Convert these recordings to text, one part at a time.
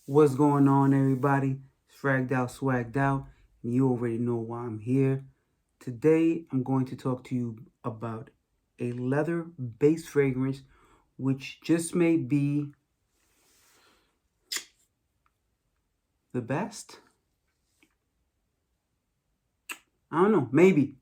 What's going on, everybody? Fragged out, swagged out, and you already know why I'm here. Today, I'm going to talk to you about a leather-based fragrance, which just may be the best. I don't know. Maybe.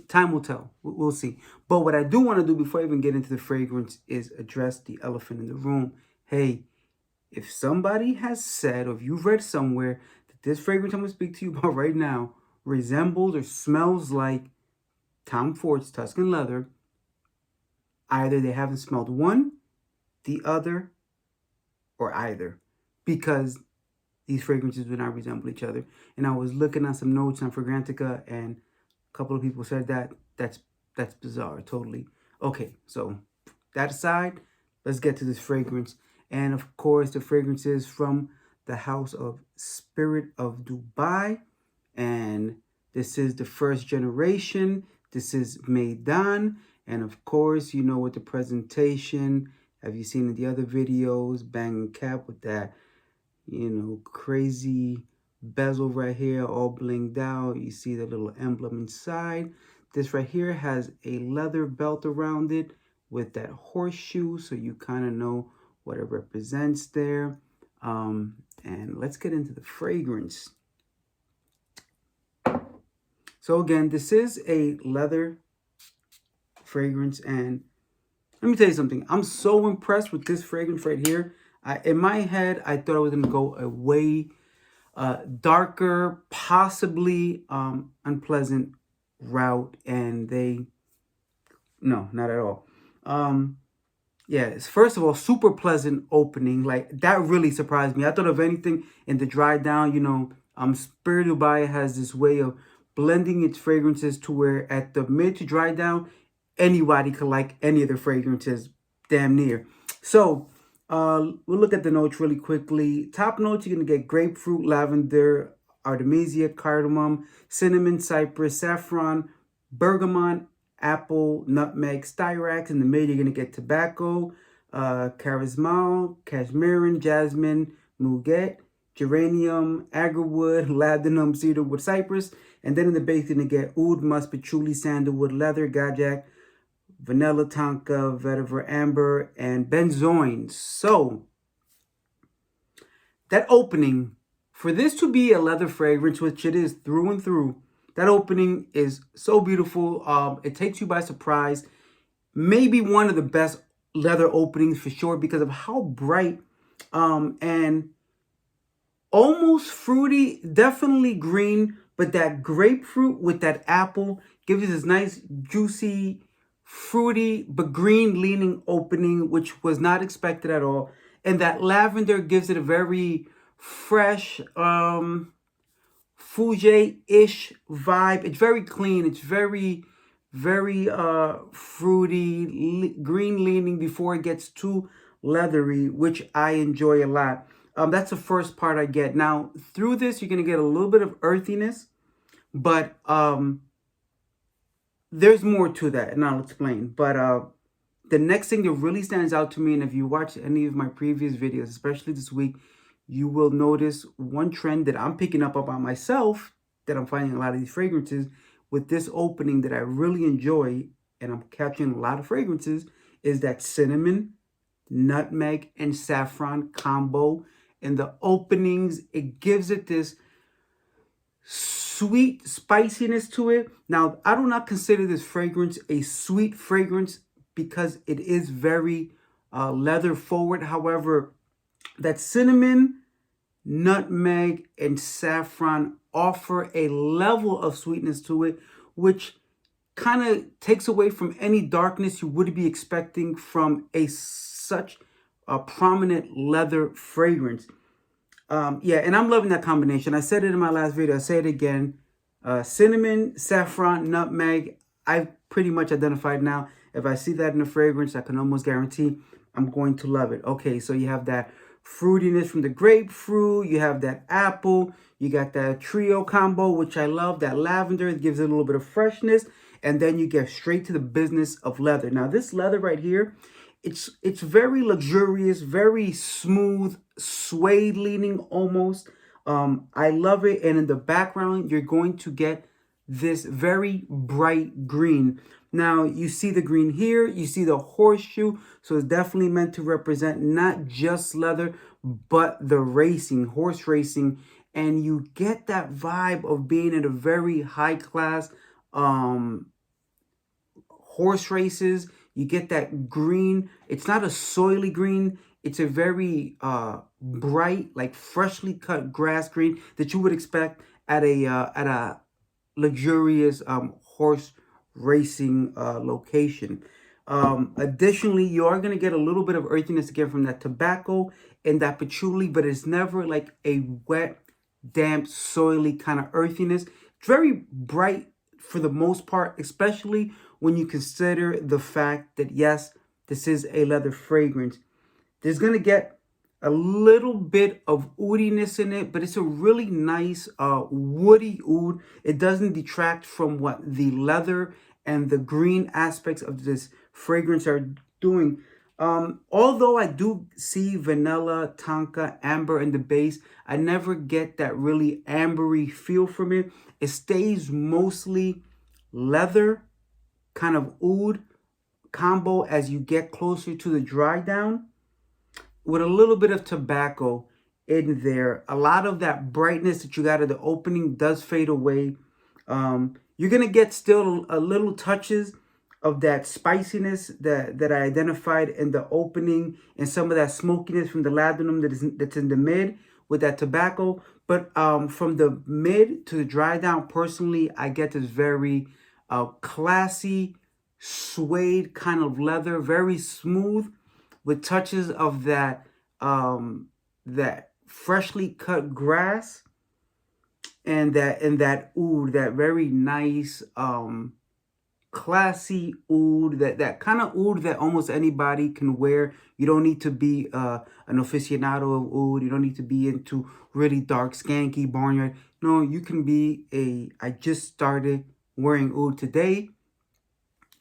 Time will tell. We'll see. But what I do want to do before I even get into the fragrance is address the elephant in the room. Hey, if somebody has said, or if you've read somewhere that this fragrance I'm going to speak to you about right now resembles or smells like Tom Ford's Tuscan leather, either they haven't smelled one, the other, or either. Because these fragrances do not resemble each other. And I was looking at some notes on Fragrantica, and a couple of people said that's bizarre, totally. Okay, so that aside, let's get to this fragrance. And of course, the fragrance is from the house of Spirit of Dubai. And this is the first generation. This is Meydan. And of course, you know, with the presentation, have you seen in the other videos, banging cap with that, you know, crazy bezel right here, all blinged out. You see the little emblem inside. This right here has a leather belt around it with that horseshoe, so you kind of know what it represents there. And let's get into the fragrance. So again, this is a leather fragrance, and let me tell you something. I'm so impressed with this fragrance right here. In my head, I thought I was going to go a way darker, possibly unpleasant route, and no, not at all. Yes, first of all, super pleasant opening. Like, that really surprised me. I thought, if anything, in the dry down, you know, Spirit Dubai has this way of blending its fragrances to where at the mid to dry down, anybody could like any of the fragrances, damn near. So we'll look at the notes really quickly. Top notes, you're going to get grapefruit, lavender, Artemisia, cardamom, cinnamon, cypress, saffron, bergamot, apple, nutmeg, Styrax. In the mid, you're going to get tobacco, Kharismal, Cashmeran, Jasmine, Muguet, Geranium, Agarwood, Labdanum, Cedarwood, Cypress. And then in the base, you're going to get oud, musk, patchouli, sandalwood, leather, gajak, vanilla, tonka, vetiver, amber, and benzoin. So that opening, for this to be a leather fragrance, which it is through and through, that opening is so beautiful. It takes you by surprise. Maybe one of the best leather openings for sure, because of how bright and almost fruity, definitely green, but that grapefruit with that apple gives you this nice, juicy, fruity, but green leaning opening, which was not expected at all. And that lavender gives it a very fresh, Fuge-ish vibe. It's very clean. It's very fruity, green leaning before it gets too leathery, which I enjoy a lot. That's the first part I get. Now, through this, you're going to get a little bit of earthiness, but there's more to that, and I'll explain. But the next thing that really stands out to me, and if you watch any of my previous videos, especially this week, you will notice one trend that I'm picking up on myself, that I'm finding a lot of these fragrances with this opening that I really enjoy, and I'm capturing a lot of fragrances, is that cinnamon, nutmeg, and saffron combo. In the openings, it gives it this sweet spiciness to it. Now, I do not consider this fragrance a sweet fragrance because it is very leather forward. However, that cinnamon, nutmeg, and saffron offer a level of sweetness to it, which kind of takes away from any darkness you would be expecting from such a prominent leather fragrance. Yeah, and I'm loving that combination. I said it in my last video. I say it again. Cinnamon, saffron, nutmeg. I've pretty much identified now. If I see that in a fragrance, I can almost guarantee I'm going to love it. Okay, so you have that fruitiness from the grapefruit. You have that apple. You got that trio combo, which I love. That lavender, it gives it a little bit of freshness. And then you get straight to the business of leather. Now, this leather right here it's very luxurious, very smooth, suede leaning almost. I love it. And in the background, you're going to get this very bright green. Now you see the green here, you see the horseshoe. So it's definitely meant to represent not just leather, but the racing, horse racing. And you get that vibe of being in a very high class horse races. You get that green. It's not a soily green. It's a very bright, like freshly cut grass green that you would expect at a luxurious horse racing location. Additionally, you are going to get a little bit of earthiness again from that tobacco and that patchouli, but it's never like a wet, damp, soily kind of earthiness. It's very bright for the most part, especially when you consider the fact that, yes, this is a leather fragrance. There's going to get a little bit of oudiness in it, but it's a really nice woody oud. It doesn't detract from what the leather and the green aspects of this fragrance are doing. Although I do see vanilla, tonka, amber in the base, I never get that really ambery feel from it. It stays mostly leather, kind of oud combo as you get closer to the dry down, with a little bit of tobacco in there. A lot of that brightness that you got at the opening does fade away. You're going to get still a little touches of that spiciness that I identified in the opening, and some of that smokiness from the Labdanum that's in the mid with that tobacco. But from the mid to the dry down, personally, I get this very classy suede kind of leather, very smooth, with touches of that that freshly cut grass and that oud, that very nice classy oud, that kind of oud that almost anybody can wear. You don't need to be an aficionado of oud. You don't need to be into really dark, skanky barnyard. No, you can be I just started wearing oud today,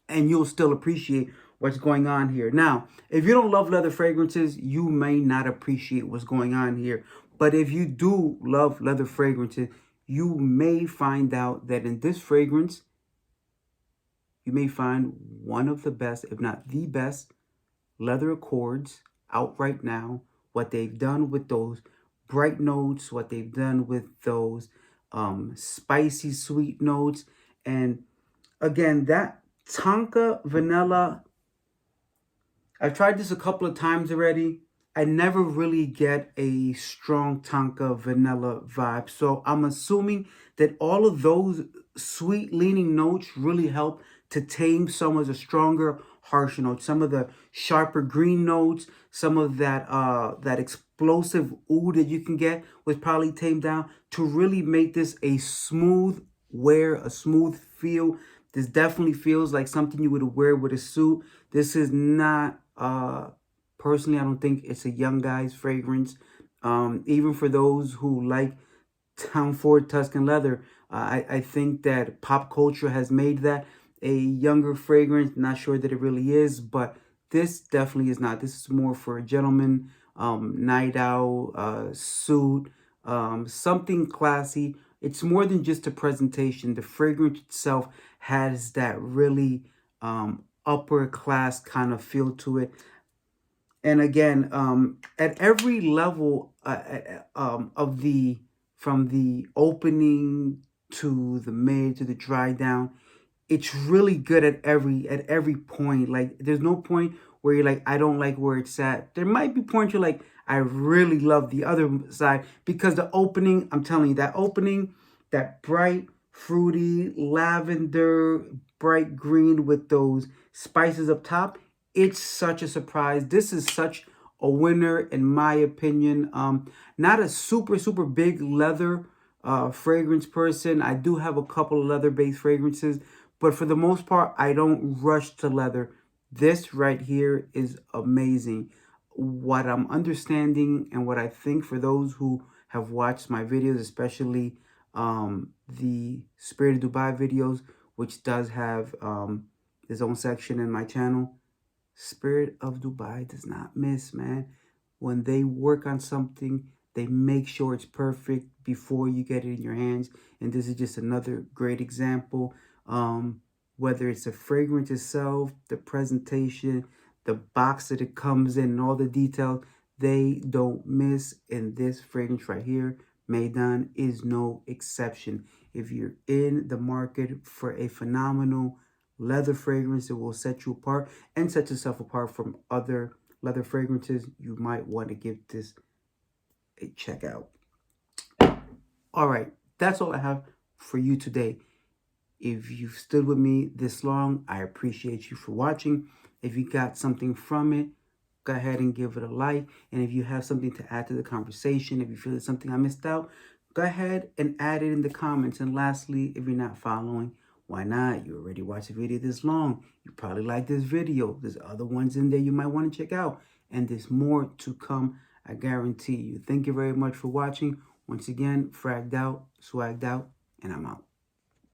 and you'll still appreciate what's going on here. Now, if you don't love leather fragrances, you may not appreciate what's going on here. But if you do love leather fragrances, you may find out that in this fragrance, you may find one of the best, if not the best, leather accords out right now. What they've done with those bright notes, what they've done with those spicy, sweet notes. And again, that tonka vanilla, I've tried this a couple of times already. I never really get a strong tonka vanilla vibe. So I'm assuming that all of those sweet leaning notes really help to tame some of the stronger harsh notes, some of the sharper green notes, some of that that explosive oud that you can get was probably tamed down to really make this a smooth wear, a smooth feel. This definitely feels like something you would wear with a suit. This is not personally, I don't think it's a young guy's fragrance. Even for those who like Tom Ford Tuscan leather, I think that pop culture has made that a younger fragrance. Not sure that it really is, but this definitely is not. This is more for a gentleman, night out, suit, something classy. It's more than just a presentation. The fragrance itself has that really upper class kind of feel to it. And again, at every level of from the opening to the mid to the dry down, it's really good at every point. Like, there's no point where you're like, I don't like where it's at. There might be points you're like, I really love the other side, because the opening, I'm telling you, that opening, that bright, fruity, lavender, bright green with those spices up top, it's such a surprise. This is such a winner, in my opinion. Not a super big leather fragrance person. I do have a couple of leather-based fragrances, but for the most part, I don't rush to leather. This right here is amazing. What I'm understanding and what I think, for those who have watched my videos, especially the Spirit of Dubai videos, which does have his own section in my channel, Spirit of Dubai does not miss, man. When they work on something, they make sure it's perfect before you get it in your hands. And this is just another great example. Whether it's the fragrance itself, the presentation, the box that it comes in, and all the details, they don't miss. And this fragrance right here, Meydan, is no exception. If you're in the market for a phenomenal leather fragrance that will set you apart and set yourself apart from other leather fragrances, you might want to give this a check out. All right, that's all I have for you today. If you've stood with me this long, I appreciate you for watching. If you got something from it, go ahead and give it a like. And if you have something to add to the conversation, if you feel it's something I missed out, go ahead and add it in the comments. And lastly, if you're not following, why not? You already watched a video this long. You probably like this video. There's other ones in there you might want to check out. And there's more to come, I guarantee you. Thank you very much for watching. Once again, fragged out, swagged out, and I'm out.